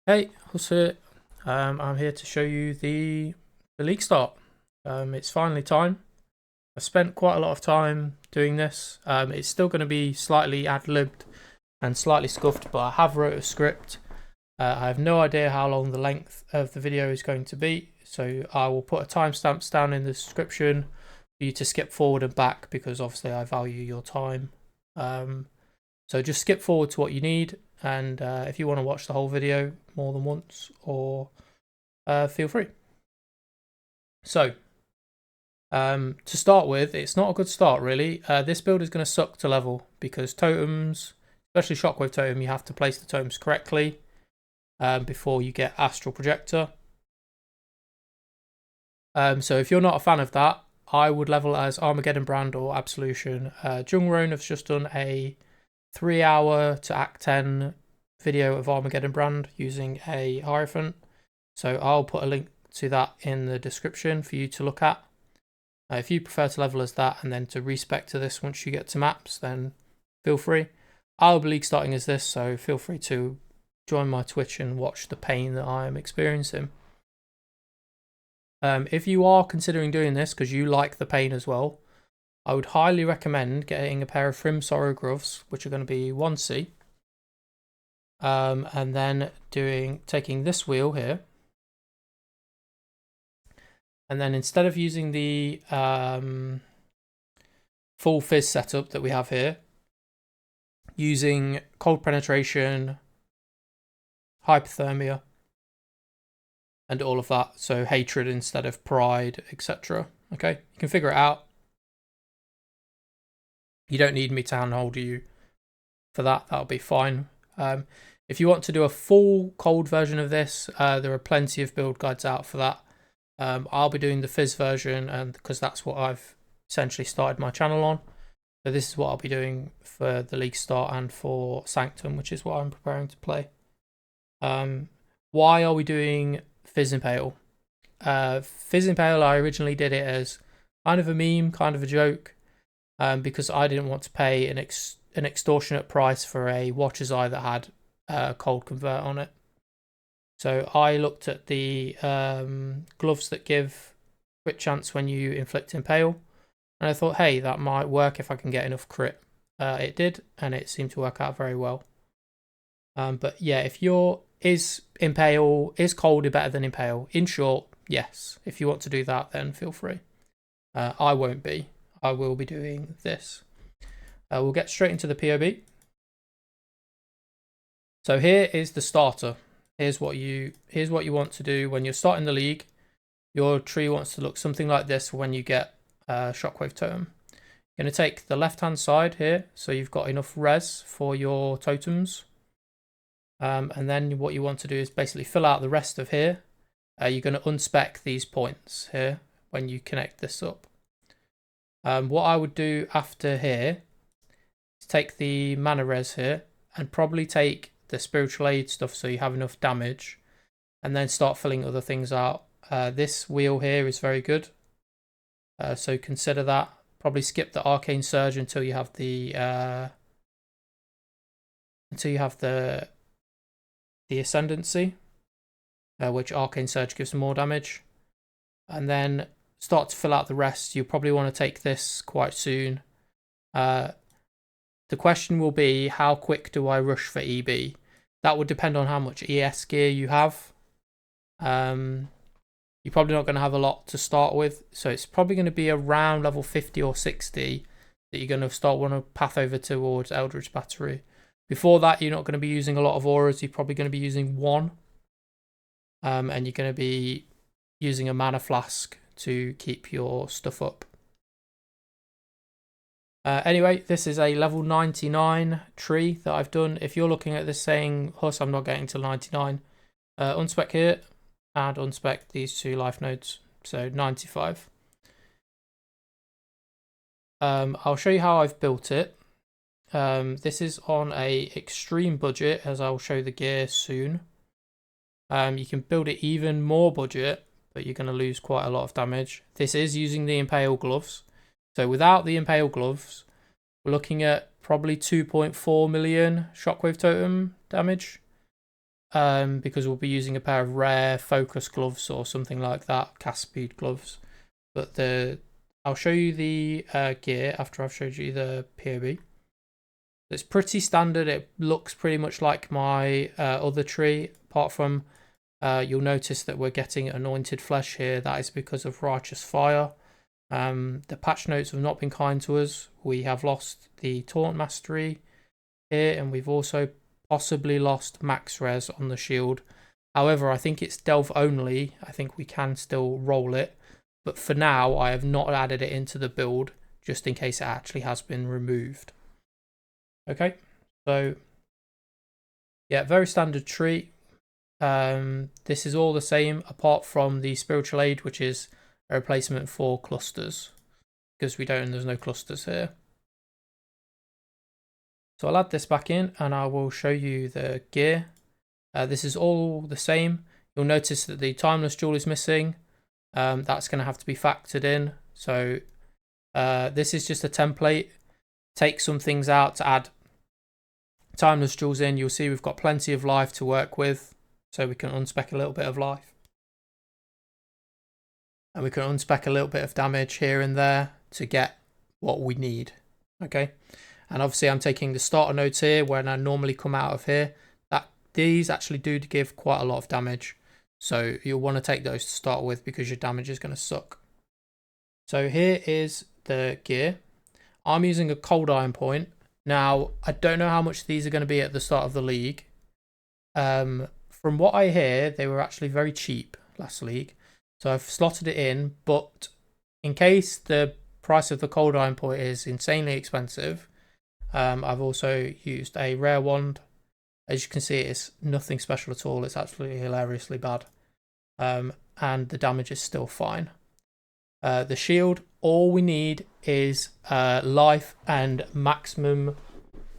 Hey, what's it? I'm here to show you the league start. It's finally time. I spent quite a lot of time doing this. It's still going to be slightly ad-libbed and slightly scuffed, but I have wrote a script. I have no idea how long the length of the video is going to be, so I will put a timestamps down in the description for you to skip forward and back because obviously I value your time. So just skip forward to what you need, and if you want to watch the whole video more than once, or feel free. So to start with, it's not a good start really. This build is going to suck to level because totems, especially Shockwave totem, you have to place the totems correctly before you get astral projector. So if you're not a fan of that, I would level as Armageddon brand or absolution. Jungroan has just done a 3-hour to Act 10 video of Armageddon brand using a Hierophant, so I'll put a link to that in the description for you to look at. If you prefer to level as that and then to respec to this once you get to maps, then feel free. I'll be league starting as this, so feel free to join my Twitch and watch the pain that I am experiencing. If you are considering doing this because you like the pain as well, I would highly recommend getting a pair of hrimsorrow gloves, which are going to be 1C. And then taking this wheel here, and then instead of using the full fizz setup that we have here, using cold penetration, hypothermia, and all of that, so hatred instead of pride, etc. Okay, you can figure it out. You don't need me to handhold you for that, that'll be fine. If you want to do a full cold version of this, there are plenty of build guides out for that. I'll be doing the fizz version, and because that's what I've essentially started my channel on. So this is what I'll be doing for the league start and for Sanctum, which is what I'm preparing to play. Why are we doing Fizz Impale? Fizz Impale, I originally did it as kind of a meme, kind of a joke, because I didn't want to pay an extortionate price for a Watcher's Eye that had cold convert on it. So I looked at the gloves that give crit chance when you inflict Impale, and I thought, hey, that might work if I can get enough crit. It did, and it seemed to work out very well. But yeah, if is cold better than Impale? In short, yes. If you want to do that, then feel free. I won't be. I will be doing this. We'll get straight into the POB. So here is the starter. Here's what you want to do when you're starting the league. Your tree wants to look something like this when you get Shockwave Totem. You're going to take the left-hand side here, so you've got enough res for your totems. And then what you want to do is basically fill out the rest of here. You're going to unspec these points here when you connect this up. What I would do after here is take the mana res here and probably take the spiritual aid stuff so you have enough damage, and then start filling other things out. This wheel here is very good, so consider that. Probably skip the arcane surge until you have the ascendancy, which arcane surge gives more damage, and then start to fill out the rest. You probably want to take this quite soon. The question will be, how quick do I rush for EB? That would depend on how much ES gear you have. You're probably not going to have a lot to start with, so it's probably going to be around level 50 or 60 that you're going to want to path over towards Eldritch Battery. Before that, you're not going to be using a lot of auras. You're probably going to be using one, and you're going to be using a mana flask to keep your stuff up. Anyway, this is a level 99 tree that I've done. If you're looking at this saying, Huss, I'm not getting to 99, unspec here and unspec these two life nodes, so 95. I'll show you how I've built it. This is on a extreme budget, as I'll show the gear soon. You can build it even more budget, but you're going to lose quite a lot of damage. This is using the Impale gloves. So without the Impale gloves, we're looking at probably 2.4 million Shockwave Totem damage. because we'll be using a pair of rare focus gloves or something like that, cast speed gloves. But I'll show you the gear after I've showed you the POB. It's pretty standard. It looks pretty much like my other tree, apart from you'll notice that we're getting anointed flesh here. That is because of righteous fire. The patch notes have not been kind to us. We have lost the taunt mastery here, and we've also possibly lost max res on the shield. However, I think it's delve only. I think we can still roll it, but for now I have not added it into the build just in case it actually has been removed. Okay, so yeah, very standard tree. This is all the same apart from the spiritual aid, which is a replacement for clusters, because there's no clusters here. So I'll add this back in and I will show you the gear. This is all the same. You'll notice that the timeless jewel is missing. That's going to have to be factored in. So this is just a template. Take some things out to add timeless jewels in. You'll see we've got plenty of life to work with, so we can unspec a little bit of life. And we can unspec a little bit of damage here and there to get what we need. Okay, and obviously I'm taking the starter nodes here when I normally come out of here. These actually do give quite a lot of damage, so you'll want to take those to start with because your damage is going to suck. So here is the gear. I'm using a cold iron point. Now, I don't know how much these are going to be at the start of the league. From what I hear, they were actually very cheap last league. So I've slotted it in, but in case the price of the cold iron point is insanely expensive, I've also used a rare wand. As you can see, it's nothing special at all. It's absolutely hilariously bad. And the damage is still fine. The shield, all we need is life and maximum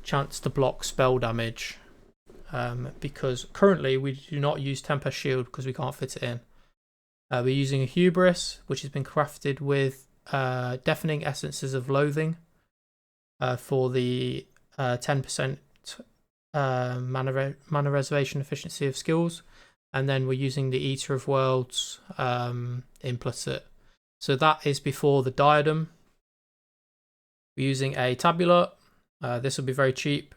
chance to block spell damage. Because currently we do not use Tempest Shield because we can't fit it in. We're using a Hubris, which has been crafted with Deafening Essences of Loathing for the 10% mana reservation efficiency of skills. And then we're using the Eater of Worlds implicit. So that is before the Diadem. We're using a Tabula. This will be very cheap.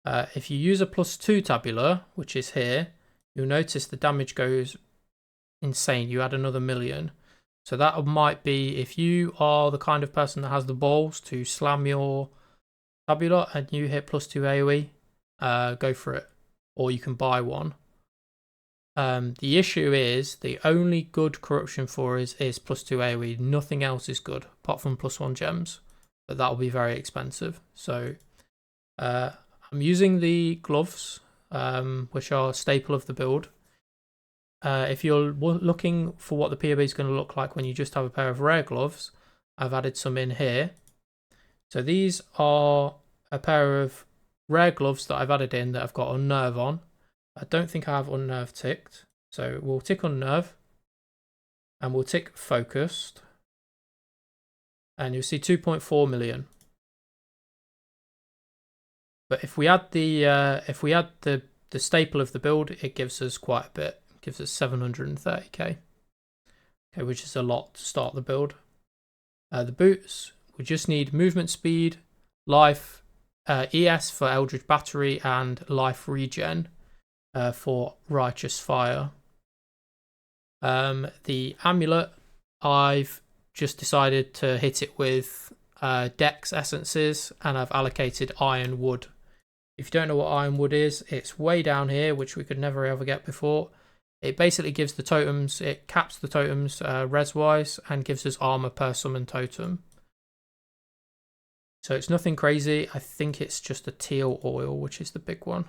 If you use a +2 Tabula, which is here, you'll notice the damage goes insane. You add another 1,000,000. So that might be, if you are the kind of person that has the balls to slam your Tabula and you hit +2 AoE, go for it. Or you can buy one. The issue is the only good corruption for is +2 AoE. Nothing else is good apart from +1 gems, but that will be very expensive. So I'm using the gloves, which are a staple of the build. If you're looking for what the POB is going to look like when you just have a pair of rare gloves, I've added some in here. So these are a pair of rare gloves that I've added in that I've got Unnerve on. I don't think I have Unnerve ticked. So we'll tick Unnerve. And we'll tick Focused. And you'll see 2.4 million. But if we add the staple of the build, it gives us quite a bit. It gives us 730k. Okay, which is a lot to start the build. The boots, we just need movement speed, life, ES for Eldritch Battery, and life regen for Righteous Fire. The amulet, I've just decided to hit it with Dex Essences, and I've allocated Iron Wood. If you don't know what Iron Wood is, it's way down here, which we could never ever get before. It basically gives the totems, it caps the totems res-wise, and gives us armor per summon totem. So it's nothing crazy. I think it's just a teal oil, which is the big one.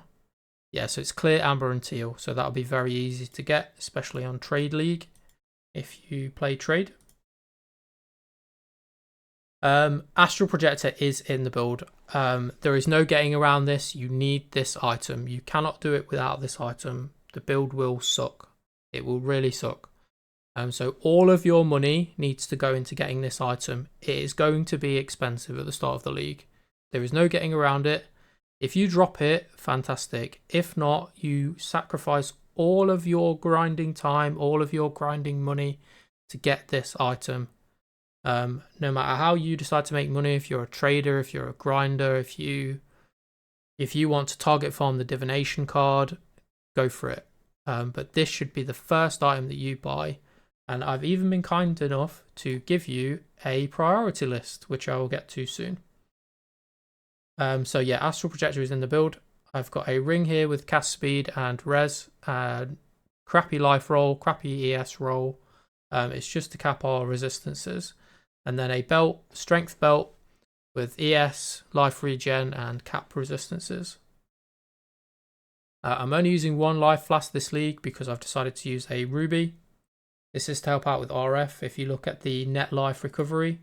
Yeah, so it's clear, amber, and teal. So that'll be very easy to get, especially on Trade League, if you play Trade. Astral Projector is in the build. There is no getting around this. You need this item. You cannot do it without this item. The build will suck. It will really suck. So all of your money needs to go into getting this item. It is going to be expensive at the start of the league. There is no getting around it. If you drop it, fantastic. If not, you sacrifice all of your grinding time, all of your grinding money to get this item. No matter how you decide to make money, if you're a trader, if you're a grinder, if you want to target farm the divination card, go for it. But this should be the first item that you buy. And I've even been kind enough to give you a priority list, which I will get to soon. So yeah, astral projector is in the build. I've got a ring here with cast speed and res, crappy life roll, crappy ES roll. It's just to cap our resistances. And then a belt, strength belt with ES, life regen, and cap resistances. I'm only using one life flask this league because I've decided to use a ruby. This is to help out with RF. If you look at the net life recovery,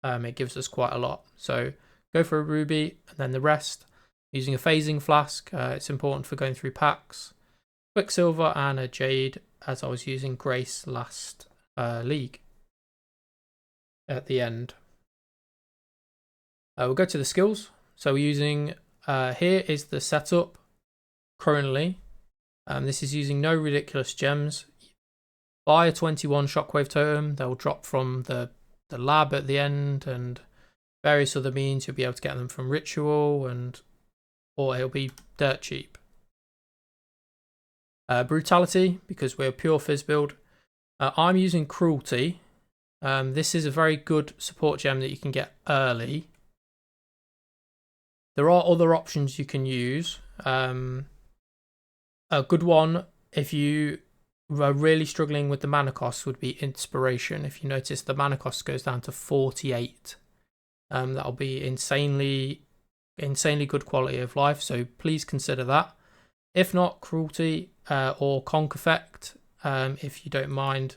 it gives us quite a lot. So go for a ruby, and then the rest, using a phasing flask. It's important for going through packs. Quicksilver and a jade, as I was using Grace last league at the end. We'll go to the skills. So we're using, here is the setup currently. This is using no ridiculous gems. Buy a 21 Shockwave Totem. They'll drop from the lab at the end, and various other means. You'll be able to get them from ritual, or it'll be dirt cheap. Brutality, because we're a pure fizz build. I'm using cruelty. This is a very good support gem that you can get early. There are other options you can use. A good one, if you are really struggling with the mana cost, would be inspiration. If you notice, the mana cost goes down to 48. That'll be insanely good quality of life, so please consider that. If not, cruelty or conk effect, if you don't mind.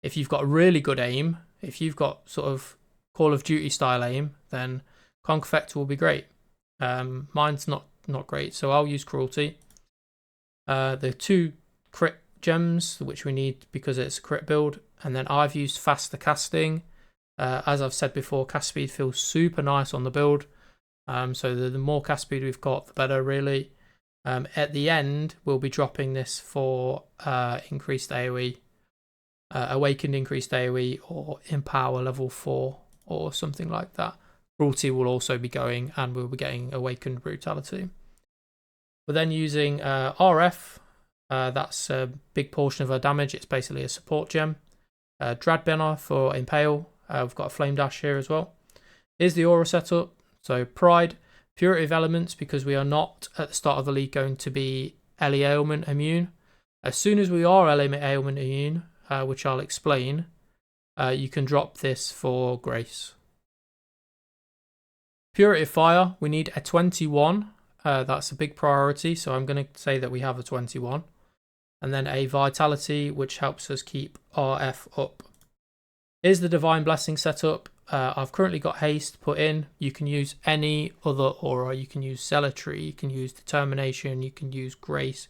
If you've got really good aim, if you've got sort of Call of Duty style aim, then conk effect will be great. Mine's not great, so I'll use cruelty. The 2 crit gems, which we need because it's a crit build, and then I've used faster casting. As I've said before, cast speed feels super nice on the build. So the more cast speed we've got, the better, really. At the end, we'll be dropping this for increased AoE, awakened increased AoE, or Impale level 4, or something like that. Cruelty will also be going, and we'll be getting awakened brutality. We're then using RF. That's a big portion of our damage. It's basically a support gem. Dreadbanner for Impale. We've got a Flame Dash here as well. Here's the aura setup. So Pride, Purity of Elements, because we are not at the start of the league going to be Ellie Ailment immune. As soon as we are Ellie Ailment immune, which I'll explain, you can drop this for Grace. Purity of Fire, we need a 21. That's a big priority, so I'm going to say that we have a 21. And then a Vitality, which helps us keep RF up. Here's the Divine Blessing setup. I've currently got Haste put in. You can use any other aura. You can use Zealotry, you can use Determination, you can use Grace,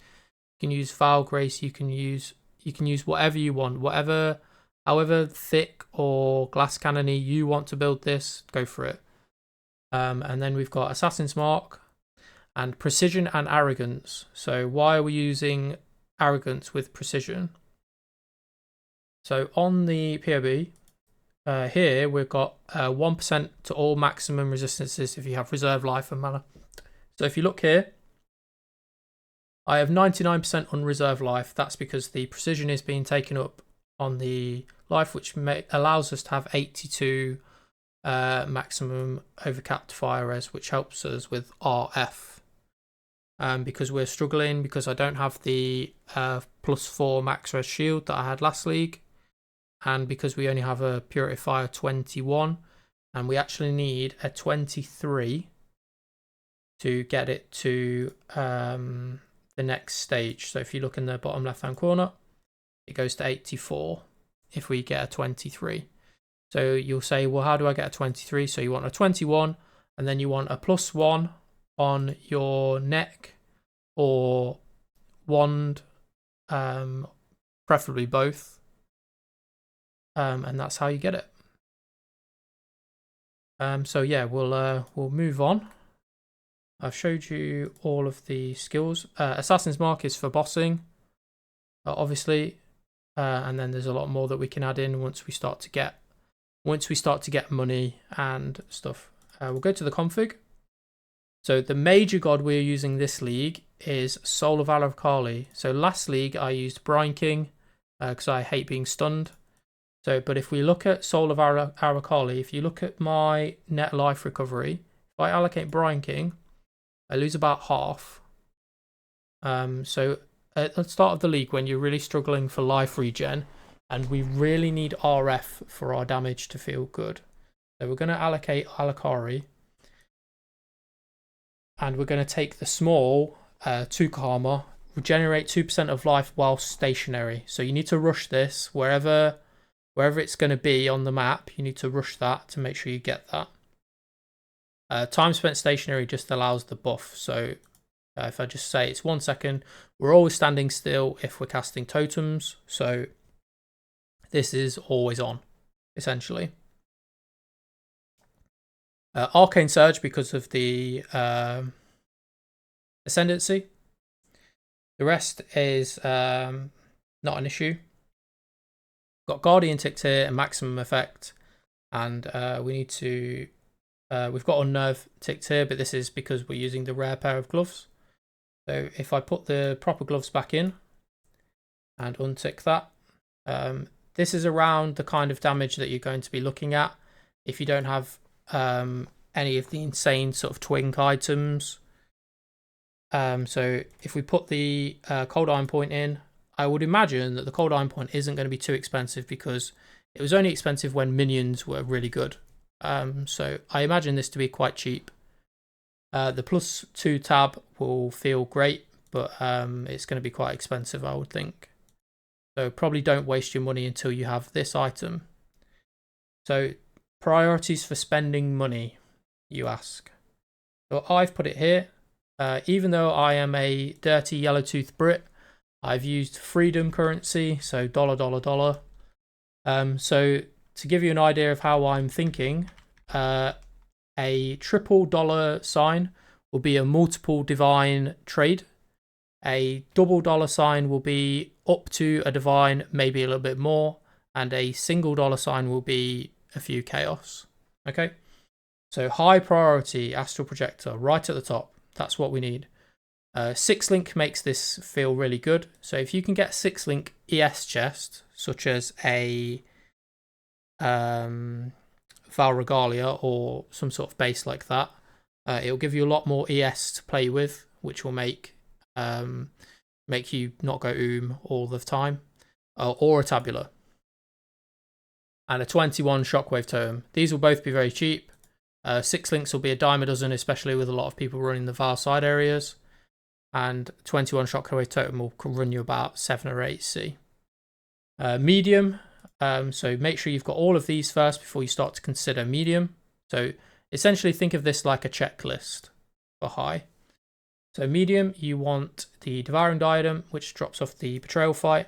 you can use Foul Grace, you can use whatever you want. However thick or glass cannony you want to build this, go for it. And then we've got Assassin's Mark and Precision and Arrogance. So why are we using Arrogance with Precision? So on the POB, here we've got 1% to all maximum resistances if you have reserve life and mana. So if you look here, I have 99% on reserve life. That's because the precision is being taken up on the life, which allows us to have 82 maximum overcapped fire res, which helps us with RF. Because we're struggling, because I don't have the +4 max res shield that I had last league, and because we only have a Purity Fire 21, and we actually need a 23 to get it to the next stage. So if you look in the bottom left hand corner, it goes to 84 if we get a 23. So you'll say, well, how do I get a 23? So you want a 21, and then you want a +1 on your neck or wand, preferably both, and that's how you get it. So yeah, we'll move on. I've showed you all of the skills. Assassin's Mark is for bossing, obviously, and then there's a lot more that we can add in once we start to get money and stuff. We'll go to the config. So the major god we're using this league is Soul of Arakali. So last league I used Brine King because I hate being stunned. So, but if we look at Soul of Arakali, if you look at my net life recovery, if I allocate Brine King, I lose about half. So at the start of the league, when you're really struggling for life regen, and we really need RF for our damage to feel good. So we're going to allocate Arakali, and we're going to take the small 2 karma, regenerate 2% of life while stationary. So you need to rush this wherever it's going to be on the map. You need to rush that to make sure you get that. Time spent stationary just allows the buff. So if I just say it's 1 second, we're always standing still if we're casting totems. So this is always on, essentially. Arcane Surge because of the ascendancy. The rest is not an issue. Got Guardian ticked here and maximum effect, and we need to. We've got Unnerve ticked here, but this is because we're using the rare pair of gloves. So if I put the proper gloves back in and untick that, this is around the kind of damage that you're going to be looking at if you don't have any of the insane sort of twink items. So if we put the cold iron point in, I would imagine that the cold iron point isn't going to be too expensive because it was only expensive when minions were really good. So I imagine this to be quite cheap. The +2 tab will feel great, but it's going to be quite expensive, I would think. So probably don't waste your money until you have this item. So priorities for spending money, you ask. So I've put it here. Even though I am a dirty yellow-tooth Brit, I've used freedom currency, so $. So to give you an idea of how I'm thinking, a triple $sign will be a multiple divine trade. A double $sign will be up to a divine, maybe a little bit more, and a single $sign will be a few chaos. Okay, so high priority astral projector right at the top. That's what we need. 6-link makes this feel really good. So if you can get 6-link ES chest, such as a Valregalia or some sort of base like that, it'll give you a lot more ES to play with, which will make you not go all the time, or a tabula. And a 21 Shockwave Totem. These will both be very cheap. 6 links will be a dime a dozen, especially with a lot of people running the Val side areas. And 21 Shockwave Totem will run you about 7 or 8 C. Medium. So make sure you've got all of these first before you start to consider medium. So essentially think of this like a checklist for high. So medium, you want the Devouring Diadem, which drops off the Betrayal Fight.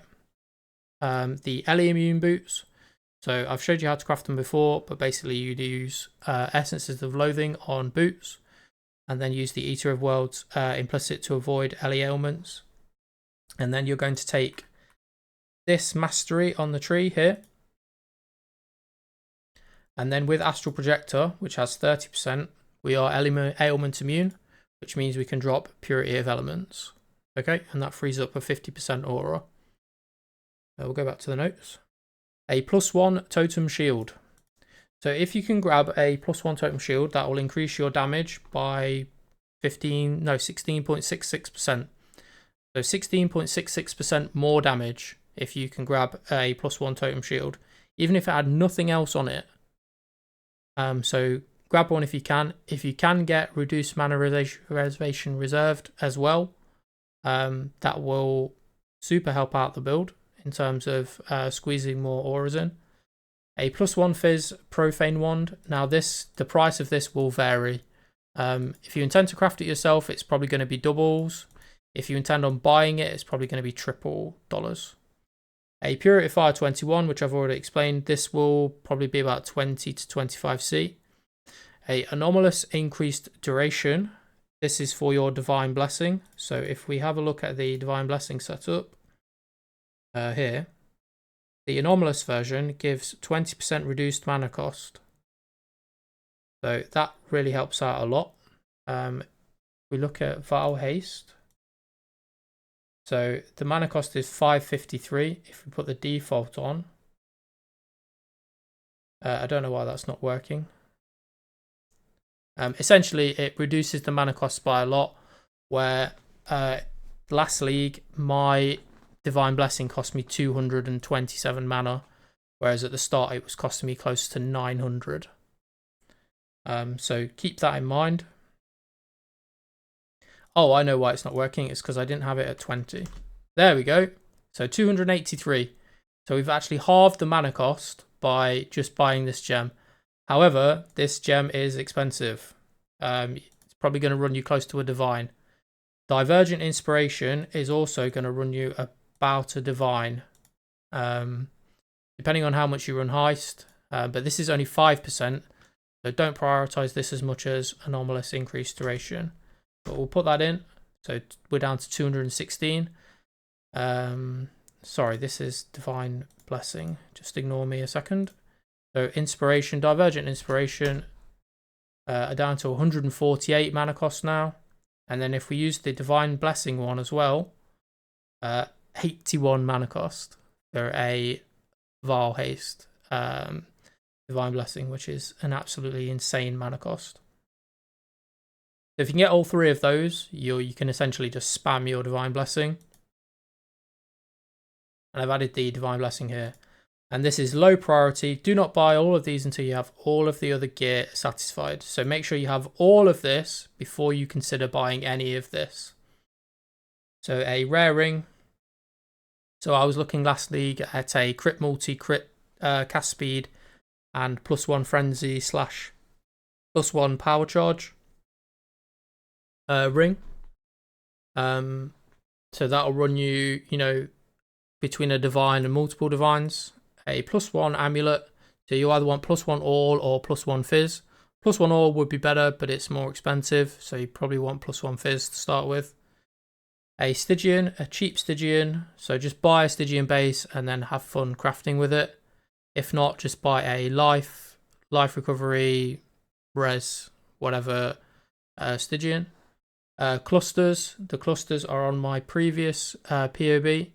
The Ellie Immune Boots. So I've showed you how to craft them before, but basically you'd use Essences of Loathing on boots, and then use the Eater of Worlds implicit to avoid Ellie ailments. And then you're going to take this Mastery on the tree here. And then with Astral Projector, which has 30%, we are ailment immune, which means we can drop Purity of Elements. Okay, and that frees up a 50% aura. We'll go back to the notes. A +1 totem shield. So if you can grab a +1 totem shield, that will increase your damage by 16.66%. So 16.66% more damage if you can grab a +1 totem shield, even if it had nothing else on it. So grab one if you can. If you can get reduced mana reservation reserved as well, that will super help out the build in terms of squeezing more auras in. A +1 Fizz Profane Wand. Now the price of this will vary. If you intend to craft it yourself, it's probably going to be doubles. If you intend on buying it, it's probably going to be triple $. A Purifier 21, which I've already explained, this will probably be about 20 to 25 C. A Anomalous Increased Duration. this is for your divine blessing. So if we have a look at the divine blessing setup here, the anomalous version gives 20% reduced mana cost. So that really helps out a lot. We look at Vile Haste. So the mana cost is 553. If we put the default on, I don't know why that's not working. Essentially, it reduces the mana cost by a lot. Where last league, my Divine Blessing cost me 227 mana, whereas at the start it was costing me close to 900. So keep that in mind. Oh, I know why it's not working. It's because I didn't have it at 20. There we go. So 283. So we've actually halved the mana cost by just buying this gem. However, this gem is expensive. It's probably going to run you close to a divine. Divergent Inspiration is also going to run you about a divine, depending on how much you run heist. But this is only 5%, so don't prioritize this as much as Anomalous Increased Duration. But we'll put that in. So we're down to 216. Sorry, this is Divine Blessing. Just ignore me a second. So Inspiration, Divergent Inspiration are down to 148 mana cost now. And then if we use the Divine Blessing one as well, 81 mana cost for a Vile Haste Divine Blessing, which is an absolutely insane mana cost. So if you can get all three of those, you can essentially just spam your Divine Blessing. And I've added the Divine Blessing here. And this is low priority. Do not buy all of these until you have all of the other gear satisfied. So make sure you have all of this before you consider buying any of this. So a rare ring. So I was looking last league at a crit multi, crit cast speed, and +1 frenzy / +1 power charge ring. So that'll run you, between a divine and multiple divines. A +1 amulet. So you either want +1 all or +1 fizz. +1 all would be better, but it's more expensive. So you probably want +1 fizz to start with. A Stygian, a cheap Stygian. So just buy a Stygian base and then have fun crafting with it. If not, just buy a life recovery, res, whatever Stygian. Clusters. The clusters are on my previous POB.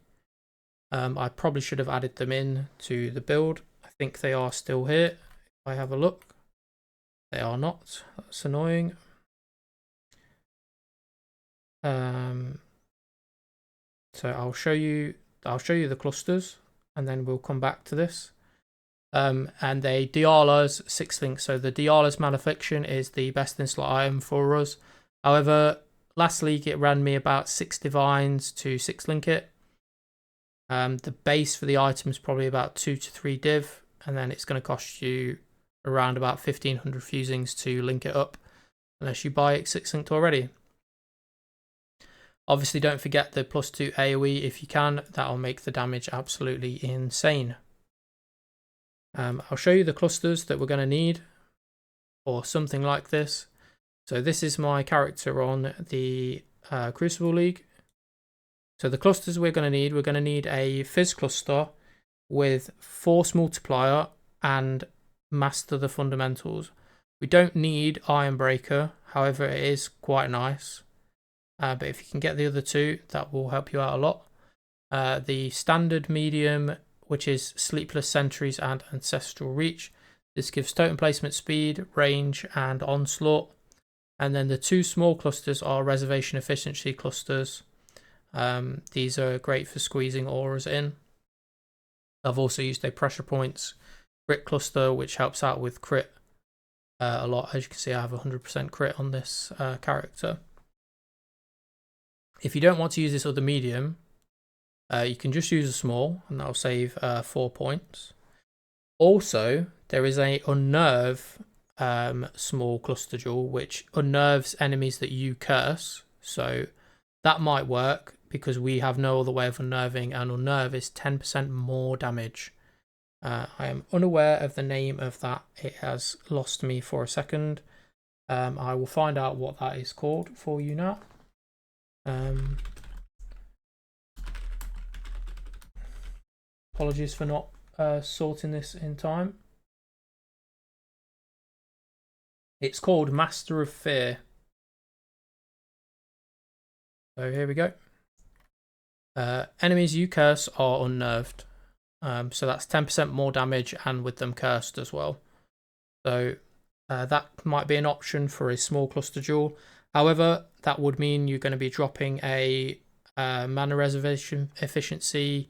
I probably should have added them in to the build. I think they are still here. If I have a look, they are not. That's annoying. So I'll show you the clusters, and then we'll come back to this. And a Diala's 6 link. So the Diala's Malefiction is the best in slot item for us. However, last league it ran me about 6 divines to 6 link it. The base for the item is probably about 2 to 3 div, and then it's going to cost you around about 1500 fusings to link it up, unless you buy it 6 linked already. Obviously, don't forget the +2 AoE if you can. That'll make the damage absolutely insane. I'll show you the clusters that we're going to need for something like this. So this is my character on the Crucible League. So the clusters we're going to need a Fizz cluster with Force Multiplier and Master the Fundamentals. We don't need Iron Breaker, however it is quite nice. But if you can get the other two, that will help you out a lot. The standard medium, which is Sleepless Sentries and Ancestral Reach. This gives totem placement speed, range, and onslaught. And then the two small clusters are Reservation Efficiency clusters. These are great for squeezing auras in. I've also used a Pressure Points crit cluster, which helps out with crit a lot. As you can see, I have 100% crit on this character. If you don't want to use this other medium, you can just use a small, and that'll save 4 points. Also, there is a Unnerve small cluster jewel, which unnerves enemies that you curse. So that might work, because we have no other way of unnerving, and unnerve is 10% more damage. I am unaware of the name of that. It has lost me for a second. I will find out what that is called for you now. Apologies for not sorting this in time. It's called Master of Fear. So here we go. Enemies you curse are unnerved. So that's 10% more damage and with them cursed as well. So that might be an option for a small cluster duel. However, that would mean you're going to be dropping a mana reservation efficiency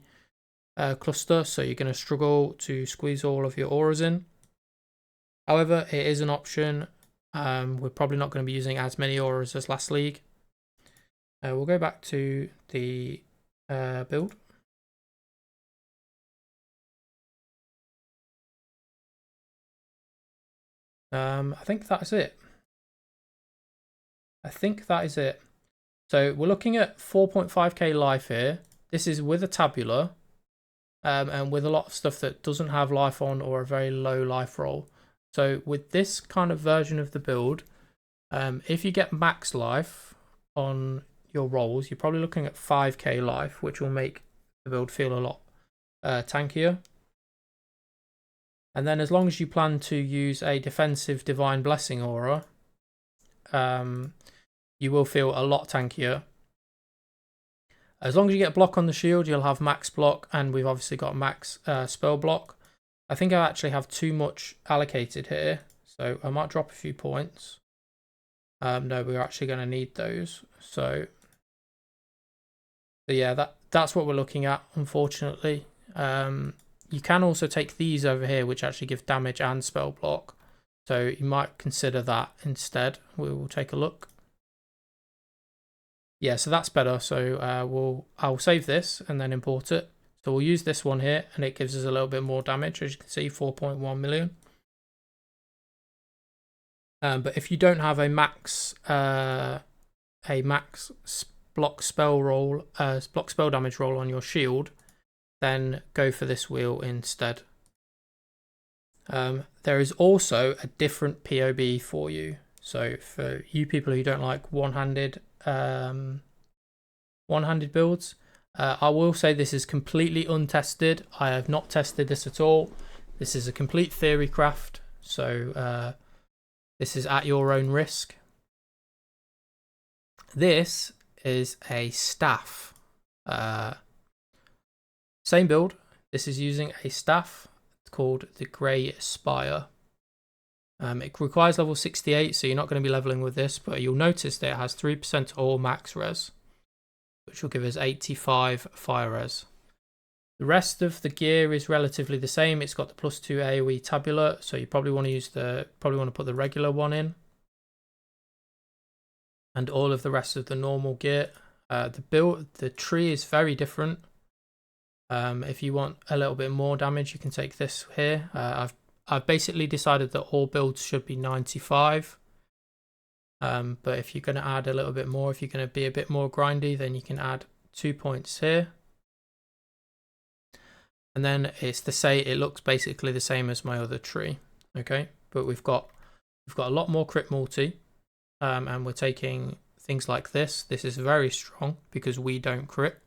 cluster. So you're going to struggle to squeeze all of your auras in. However, it is an option. We're probably not going to be using as many auras as last league. We'll go back to the build. I think that's it. So we're looking at 4.5k life here. This is with a tabula, and with a lot of stuff that doesn't have life on or a very low life roll. So with this kind of version of the build, if you get max life on your rolls, you're probably looking at 5k life, which will make the build feel a lot tankier. And then as long as you plan to use a defensive divine blessing aura, you will feel a lot tankier. As long as you get block on the shield, you'll have max block, and we've obviously got max spell block. I think I actually have too much allocated here, so I might drop a few points. No, we're actually going to need those. So yeah, that's what we're looking at, unfortunately. You can also take these over here, which actually give damage and spell block. So you might consider that instead. We will take a look. Yeah, so that's better. So I'll save this and then import it. So we'll use this one here, and it gives us a little bit more damage, as you can see, 4.1 million. But if you don't have a max block spell roll, block spell damage roll on your shield, then go for this wheel instead. There is also a different POB for you. So for you people who don't like one-handed builds, I will say this is completely untested. I have not tested this at all. This is a complete theory craft. So this is at your own risk. This is a staff. Same build. This is using a staff called the Grey Spire. It requires level 68, so you're not going to be leveling with this, but you'll notice that it has 3% all max res, which will give us 85 fire res. The rest of the gear is relatively the same. It's got the +2 AoE tabula, so you probably want to put the regular one in, and all of the rest of the normal gear. The tree is very different. If you want a little bit more damage, you can take this here. I've basically decided that all builds should be 95. But if you're going to add a little bit more, if you're going to be a bit more grindy, then you can add 2 points here. And then it looks basically the same as my other tree. Okay, but we've got a lot more crit multi, and we're taking things like this. This is very strong because we don't crit.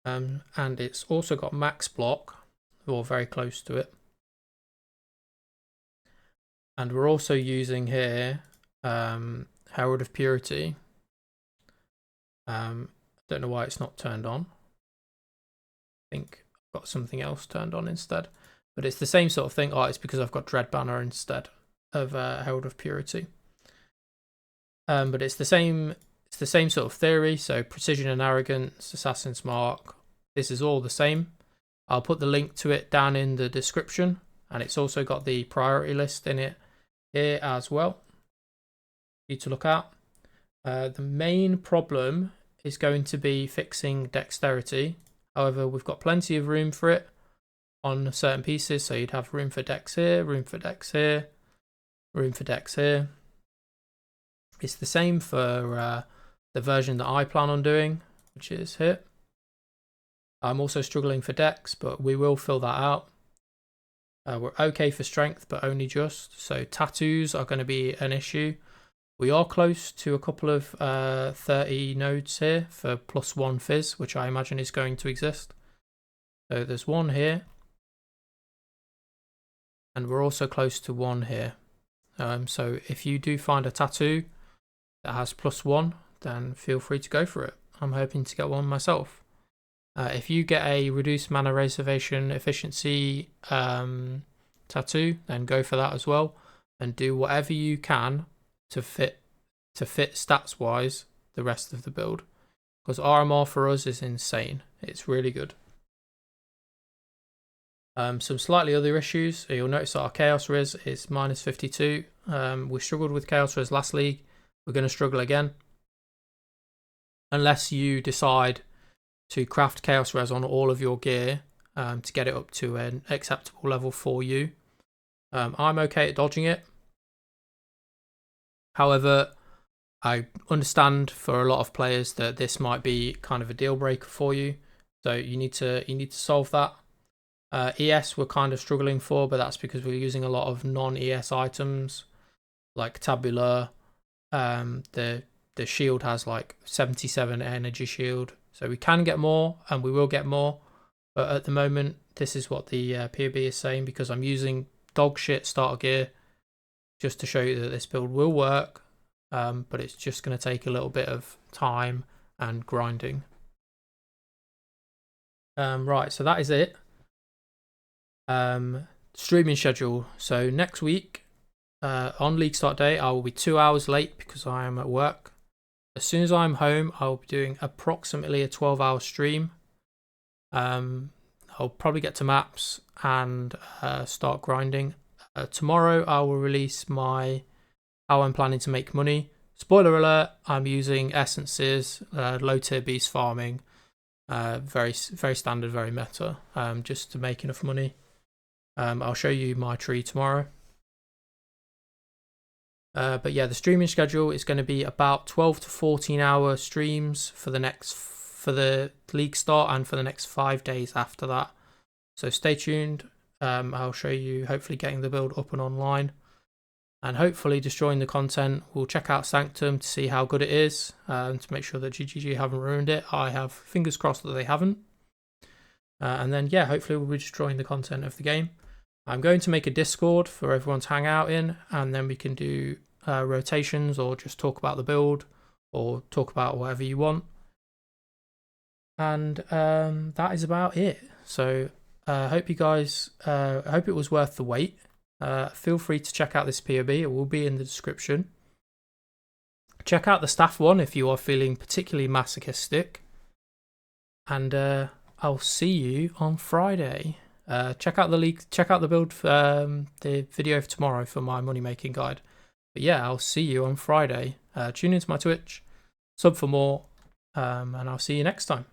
And it's also got max block, or very close to it. And we're also using here Herald of Purity. Don't know why it's not turned on. I think I've got something else turned on instead. But it's the same sort of thing. Oh, it's because I've got Dread Banner instead of Herald of Purity. But it's the same sort of theory. So Precision and Arrogance, Assassin's Mark. This is all the same. I'll put the link to it down in the description, and it's also got the priority list in it here as well for you to look at. The main problem is going to be fixing dexterity. However, we've got plenty of room for it on certain pieces. So you'd have room for dex here, room for dex here, room for dex here. It's the same for the version that I plan on doing, which is here. I'm also struggling for dex, but we will fill that out. We're okay for strength, but only just. So tattoos are going to be an issue. We are close to a couple of 30 nodes here for +1 fizz, which I imagine is going to exist. So there's one here. And we're also close to one here. So if you do find a tattoo that has +1, then feel free to go for it. I'm hoping to get one myself. If you get a reduced mana reservation efficiency tattoo, then go for that as well, and do whatever you can to fit stats wise the rest of the build, because armor for us is insane. It's really good. Some slightly other issues. You'll notice that our chaos res is -52. We struggled with chaos res last league. We're going to struggle again unless you decide to craft chaos res on all of your gear to get it up to an acceptable level for you. I'm okay at dodging it. However, I understand for a lot of players that this might be kind of a deal breaker for you. So you need to solve that. ES we're kind of struggling for, but that's because we're using a lot of non-ES items like Tabula. The shield has like 77 energy shield, so we can get more and we will get more, but at the moment this is what the POB is saying, because I'm using dog shit starter gear just to show you that this build will work, but it's just going to take a little bit of time and grinding. Right, so that is it. Streaming schedule. So next week on league start day I will be 2 hours late because I am at work. As soon as I'm home I'll be doing approximately a 12-hour stream. I'll probably get to maps and start grinding. Tomorrow I will release my how I'm planning to make money. Spoiler alert, I'm using essences, low tier beast farming, very standard, very meta, just to make enough money. I'll show you my tree tomorrow. But yeah, the streaming schedule is going to be about 12 to 14 hour streams for the league start and for the next 5 days after that. So stay tuned. I'll show you hopefully getting the build up and online, and hopefully destroying the content. We'll check out Sanctum to see how good it is, to make sure that GGG haven't ruined it. I have fingers crossed that they haven't. And then yeah, hopefully we'll be destroying the content of the game. I'm going to make a Discord for everyone to hang out in, and then we can do rotations or just talk about the build or talk about whatever you want. And that is about it. So I hope you guys, I hope it was worth the wait. Feel free to check out this POB. It will be in the description. Check out the staff one if you are feeling particularly masochistic. And I'll see you on Friday. Check out the league. Check out the build, the video for tomorrow for my money making guide. But yeah, I'll see you on Friday. Tune into my Twitch, sub for more, and I'll see you next time.